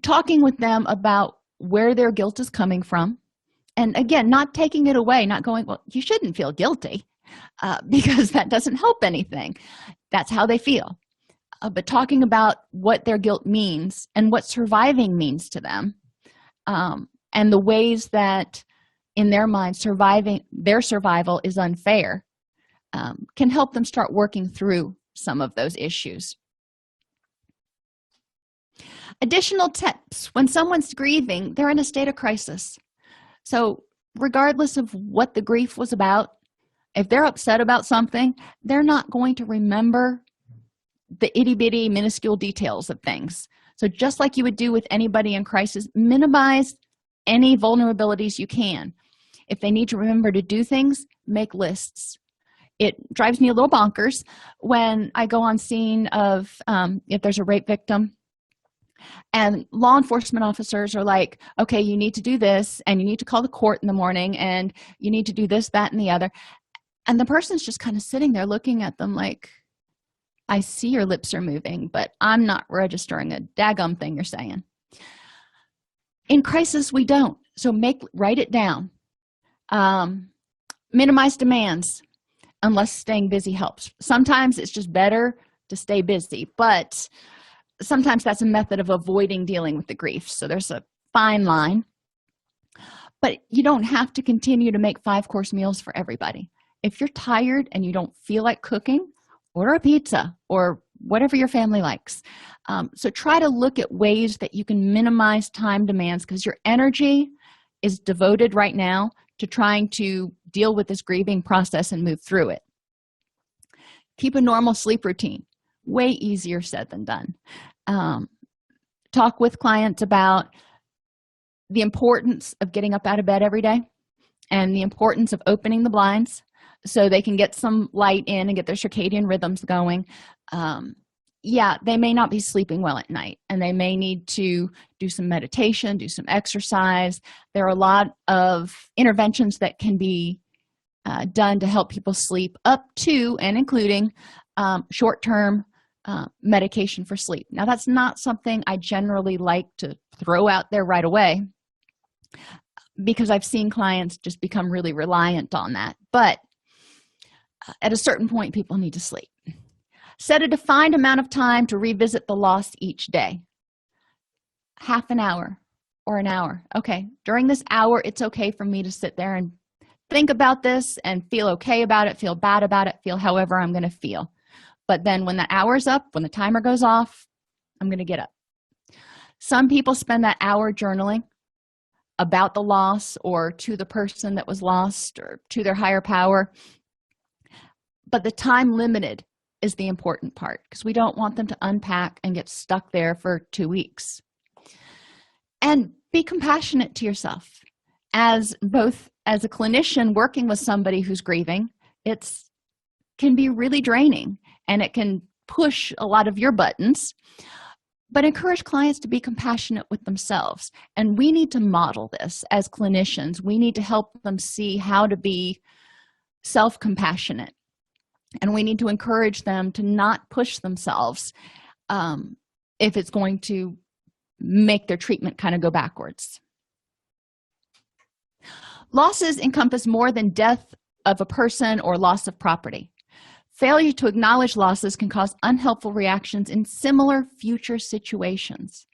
Talking with them about where their guilt is coming from, and again, not taking it away, not going, well, you shouldn't feel guilty, because that doesn't help anything. That's how they feel. But talking about what their guilt means and what surviving means to them, and the ways that in their mind their survival is unfair, can help them start working through some of those issues. Additional tips: when someone's grieving, they're in a state of crisis. So regardless of what the grief was about, if they're upset about something, they're not going to remember the itty-bitty minuscule details of things. So just like you would do with anybody in crisis, minimize any vulnerabilities you can. If they need to remember to do things, make lists. It drives me a little bonkers when I go on scene of if there's a rape victim and law enforcement officers are like, okay, you need to do this and you need to call the court in the morning and you need to do this, that, and the other. And the person's just kind of sitting there looking at them like, I see your lips are moving, but I'm not registering a daggum thing you're saying. In crisis, we don't. So write it down. Minimize demands unless staying busy helps. Sometimes it's just better to stay busy, but sometimes that's a method of avoiding dealing with the grief. So there's a fine line. But you don't have to continue to make 5-course meals for everybody. If you're tired and you don't feel like cooking, order a pizza or whatever your family likes. So try to look at ways that you can minimize time demands, because your energy is devoted right now to trying to deal with this grieving process and move through it. Keep a normal sleep routine. Way easier said than done. Talk with clients about the importance of getting up out of bed every day and the importance of opening the blinds so they can get some light in and get their circadian rhythms going. They may not be sleeping well at night, and they may need to do some meditation, do some exercise. There are a lot of interventions that can be done to help people sleep, up to and including short-term medication for sleep. Now, that's not something I generally like to throw out there right away, because I've seen clients just become really reliant on that. But at a certain point, people need to sleep. Set a defined amount of time to revisit the loss each day. Half an hour or an hour. Okay, during this hour, it's okay for me to sit there and think about this and feel okay about it, feel bad about it, feel however I'm going to feel. But then when the hour's up, when the timer goes off, I'm going to get up. Some people spend that hour journaling about the loss or to the person that was lost or to their higher power. But the time limited is the important part, because we don't want them to unpack and get stuck there for 2 weeks. And be compassionate to yourself. As a clinician working with somebody who's grieving, it can be really draining and it can push a lot of your buttons. But encourage clients to be compassionate with themselves. And we need to model this as clinicians. We need to help them see how to be self-compassionate. And we need to encourage them to not push themselves if it's going to make their treatment kind of go backwards. Losses encompass more than death of a person or loss of property. Failure to acknowledge losses can cause unhelpful reactions in similar future situations.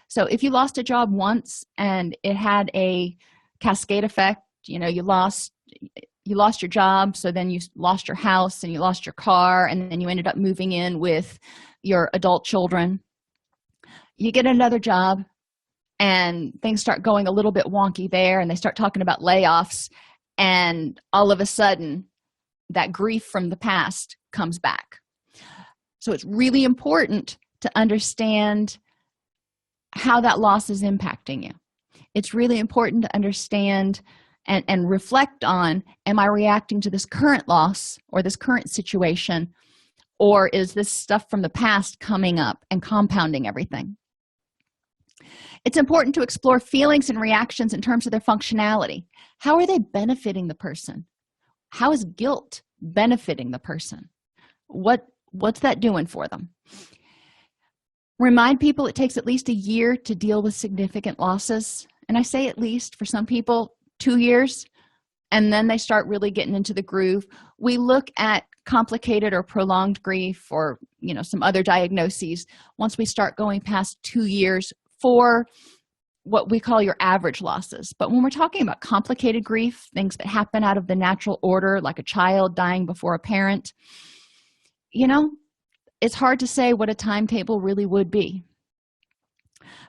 So if you lost a job once and it had a cascade effect, you lost your job, so then you lost your house and you lost your car, and then you ended up moving in with your adult children. You get another job and things start going a little bit wonky there, and they start talking about layoffs, and all of a sudden that grief from the past comes back. So it's really important to understand how that loss is impacting you. It's really important to understand and reflect on, am I reacting to this current loss or this current situation, or is this stuff from the past coming up and compounding everything? It's important to explore feelings and reactions in terms of their functionality. How are they benefiting the person? How is guilt benefiting the person? What's that doing for them? Remind people it takes at least a year to deal with significant losses. And I say at least, for some people, 2 years, and then they start really getting into the groove. We look at complicated or prolonged grief or some other diagnoses once we start going past 2 years for what we call your average losses. But when we're talking about complicated grief, things that happen out of the natural order, like a child dying before a parent, it's hard to say what a timetable really would be.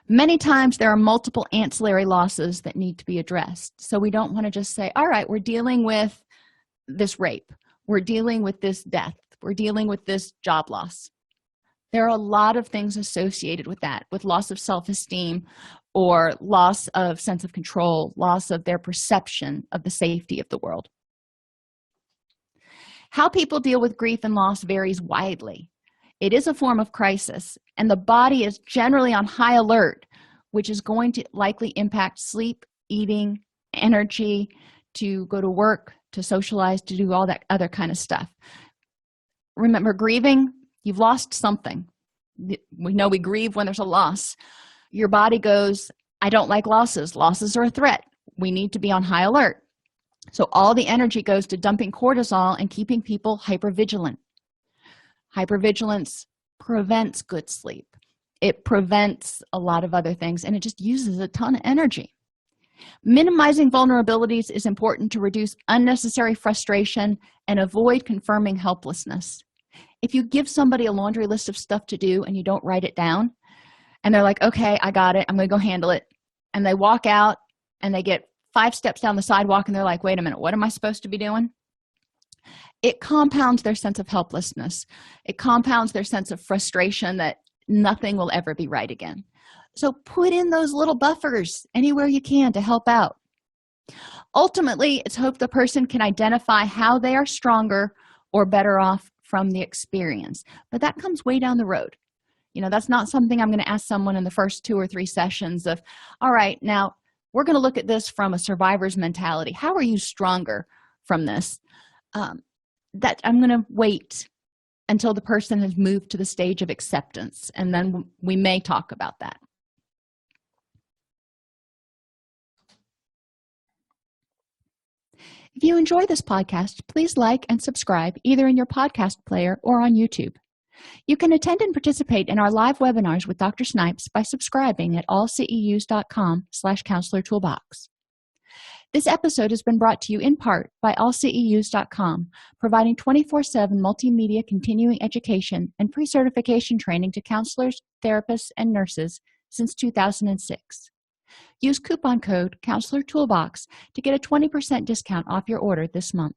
Many times there are multiple ancillary losses that need to be addressed. So we don't want to just say, all right, we're dealing with this rape, we're dealing with this death, we're dealing with this job loss. There are a lot of things associated with that, with loss of self-esteem or loss of sense of control, loss of their perception of the safety of the world. How people deal with grief and loss varies widely. It is a form of crisis, and the body is generally on high alert, which is going to likely impact sleep, eating, energy, to go to work, to socialize, to do all that other kind of stuff. Remember, grieving, you've lost something. We know we grieve when there's a loss. Your body goes, I don't like losses. Losses are a threat. We need to be on high alert. So all the energy goes to dumping cortisol and keeping people hypervigilant. Hypervigilance prevents good sleep. It prevents a lot of other things, and it just uses a ton of energy. Minimizing vulnerabilities is important to reduce unnecessary frustration and avoid confirming helplessness. If you give somebody a laundry list of stuff to do and you don't write it down, and they're like, okay, I got it, I'm going to go handle it, and they walk out and they get 5 steps down the sidewalk and they're like, wait a minute, what am I supposed to be doing? It compounds their sense of helplessness. It compounds their sense of frustration that nothing will ever be right again. So put in those little buffers anywhere you can to help out. Ultimately, it's hoped the person can identify how they are stronger or better off from the experience. But that comes way down the road. That's not something I'm going to ask someone in the first 2 or 3 sessions of, all right, now we're going to look at this from a survivor's mentality. How are you stronger from this? That I'm going to wait until the person has moved to the stage of acceptance, and then we may talk about that. If you enjoy this podcast, please like and subscribe either in your podcast player or on YouTube. You can attend and participate in our live webinars with Dr. Snipes by subscribing at allceus.com/counselor toolbox. This episode has been brought to you in part by allceus.com, providing 24/7 multimedia continuing education and pre-certification training to counselors, therapists, and nurses since 2006. Use coupon code Counselor Toolbox to get a 20% discount off your order this month.